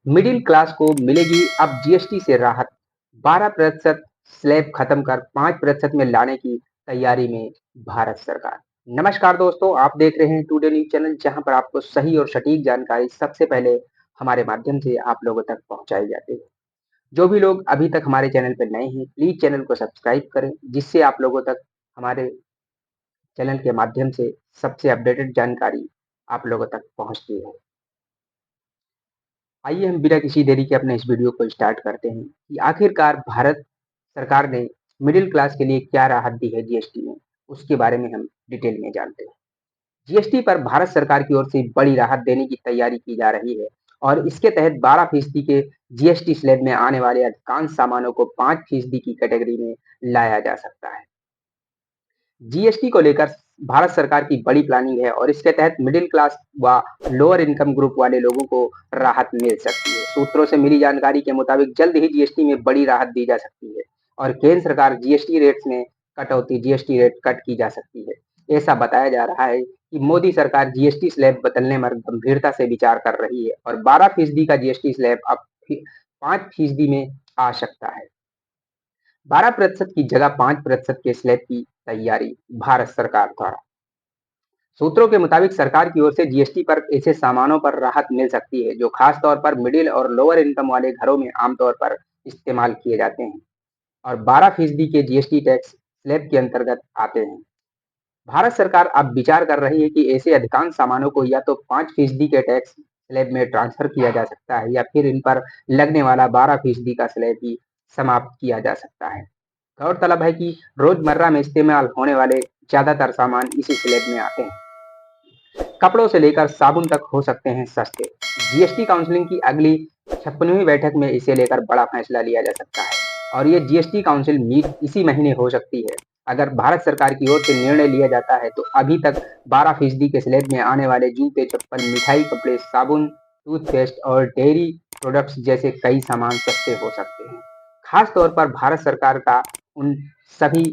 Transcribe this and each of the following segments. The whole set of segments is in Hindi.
मिडिल क्लास को मिलेगी अब जीएसटी से राहत। 12% स्लैब खत्म कर 5% में लाने की तैयारी में भारत सरकार। नमस्कार दोस्तों, आप देख रहे हैं टुडे न्यूज चैनल, जहां पर आपको सही और सटीक जानकारी सबसे पहले हमारे माध्यम से आप लोगों तक पहुंचाई जाती है। जो भी लोग अभी तक हमारे चैनल पर नए हैं, प्लीज चैनल को सब्सक्राइब करें, जिससे आप लोगों तक हमारे चैनल के माध्यम से सबसे अपडेटेड जानकारी आप लोगों तक पहुंचती है। आइए हम बिना किसी देरी के अपने इस वीडियो को स्टार्ट करते हैं कि आखिरकार भारत सरकार ने मिडिल क्लास के लिए क्या राहत दी है जीएसटी में। उसके बारे में हम डिटेल में जानते हैं। जीएसटी पर भारत सरकार की ओर से बड़ी राहत देने की तैयारी की जा रही है और इसके तहत 12% के जीएसटी स्लैब में आने वाले अधिकांश सामानों को 5% की कैटेगरी में लाया जा सकता है। जीएसटी को लेकर भारत सरकार की बड़ी प्लानिंग है और इसके तहत मिडिल क्लास व लोअर इनकम ग्रुप वाले लोगों को राहत मिल सकती है। सूत्रों से मिली जानकारी के मुताबिक जल्द ही जीएसटी में बड़ी राहत दी जा सकती है और केंद्र सरकार जीएसटी रेट्स में जीएसटी रेट कट की जा सकती है। ऐसा बताया जा रहा है कि मोदी सरकार जीएसटी स्लैब बदलने में गंभीरता से विचार कर रही है और 12% का जीएसटी स्लैब अब 5% में आ सकता है। 12% की जगह 5% के स्लैब की तैयारी भारत सरकार द्वारा। सूत्रों के मुताबिक सरकार की ओर से जीएसटी पर ऐसे सामानों पर राहत मिल सकती है जो खास तौर पर मिडिल और लोअर इनकम वाले घरों में आमतौर पर इस्तेमाल किए जाते हैं और 12% के जीएसटी टैक्स स्लैब के अंतर्गत आते हैं। भारत सरकार अब विचार कर रही है कि ऐसे अधिकांश सामानों को या तो 5% के टैक्स स्लैब में ट्रांसफर किया जा सकता है या फिर इन पर लगने वाला 12% का स्लैब ही समाप्त किया जा सकता है। गौरतलब है कि रोजमर्रा में इस्तेमाल होने वाले ज्यादातर सामान इसी स्लैब में आते हैं। कपड़ों से लेकर साबुन तक हो सकते हैं सस्ते। जीएसटी काउंसिलिंग की अगली 56वीं बैठक में इसे लेकर बड़ा फैसला लिया जा सकता है और ये जीएसटी काउंसिल मीट इसी महीने हो सकती है। अगर भारत सरकार की ओर से निर्णय लिया जाता है तो अभी तक 12% के स्लैब में आने वाले जूते, चप्पल, मिठाई, कपड़े, साबुन, टूथपेस्ट और डेयरी प्रोडक्ट्स जैसे कई सामान सस्ते हो सकते हैं। खास तौर पर भारत सरकार का उन सभी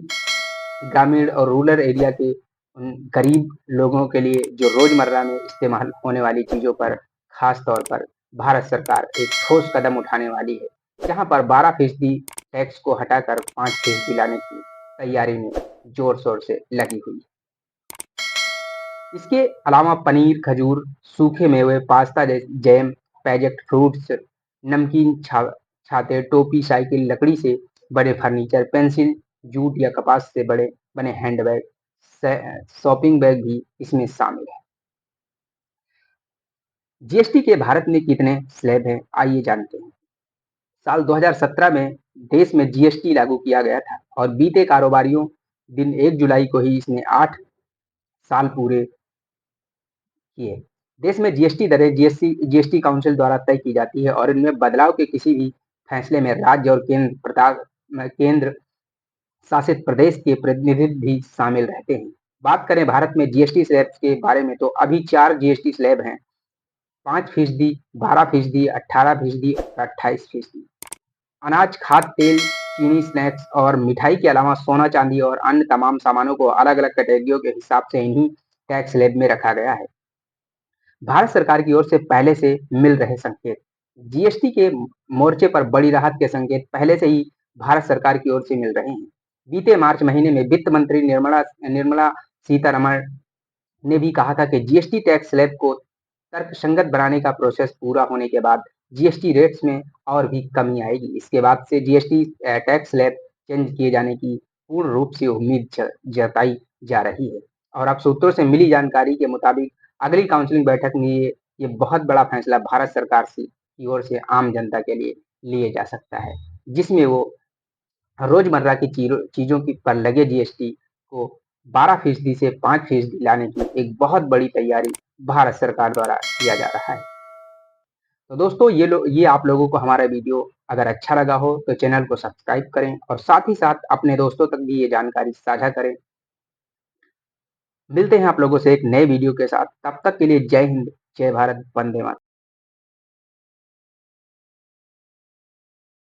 ग्रामीण और रूरल एरिया के उन गरीब लोगों के लिए जो रोजमर्रा में इस्तेमाल होने वाली चीजों पर खास तौर पर भारत सरकार एक ठोस कदम उठाने वाली है, जहां पर 12% टैक्स को हटाकर 5% लाने की तैयारी में जोर शोर से लगी हुई। इसके अलावा पनीर, खजूर, सूखे मेवे, पास्ता, जैम, पैकेट फ्रूट्स, नमकीन, छाते, टोपी, साइकिल, लकड़ी से बने फर्नीचर, पेंसिल, जूट या कपास से बड़े बने हैंडबैग, शॉपिंग बैग भी इसमें शामिल है। जीएसटी के भारत में कितने स्लैब हैं, आइए जानते हैं। साल 2017 में देश में जीएसटी लागू किया गया था और बीते कारोबारियों दिन 1 जुलाई को ही इसने 8 साल पूरे किए। देश में जीएसटी दरें जीएसटी काउंसिल द्वारा तय की जाती है और इनमें बदलाव के किसी भी फैसले में राज्य और केंद्र शासित प्रदेश के प्रतिनिधि भी शामिल रहते हैं। बात करें भारत में जीएसटी स्लैब के बारे में तो अभी 4 जीएसटी स्लैब हैं। 5%, 12%, 18% और 28%। अनाज, खाद्य तेल, चीनी, स्नैक्स और मिठाई के अलावा सोना, चांदी और अन्य तमाम सामानों को अलग अलग कैटेगरियों के हिसाब से इन्हीं टैक्स स्लैब में रखा गया है। भारत सरकार की ओर से पहले से मिल रहे संकेत। जीएसटी के मोर्चे पर बड़ी राहत के संकेत पहले से ही भारत सरकार की ओर से मिल रहे हैं। बीते मार्च महीने में वित्त मंत्री निर्मला निर्मला सीतारमण ने भी कहा था कि जीएसटी टैक्स स्लैब को तर्कसंगत बनाने का प्रोसेस पूरा होने के बाद जीएसटी रेट्स में और भी कमी आएगी। इसके बाद से जीएसटी टैक्स स्लैब चेंज किए जाने की पूर्ण रूप से उम्मीद जताई जा रही है और अब सूत्रों से मिली जानकारी के मुताबिक अगली काउंसिलिंग बैठक में ये बहुत बड़ा फैसला भारत सरकार की ओर से आम जनता के लिए लिए जा सकता है, जिसमें वो रोजमर्रा की चीजों की पर लगे जीएसटी को 12% से 5% लाने की एक बहुत बड़ी तैयारी भारत सरकार द्वारा किया जा रहा है। तो दोस्तों, ये आप लोगों को हमारा वीडियो अगर अच्छा लगा हो तो चैनल को सब्सक्राइब करें और साथ ही साथ अपने दोस्तों तक भी ये जानकारी साझा करें। मिलते हैं आप लोगों से एक नए वीडियो के साथ, तब तक के लिए जय हिंद, जय भारत, वंदे मातरम।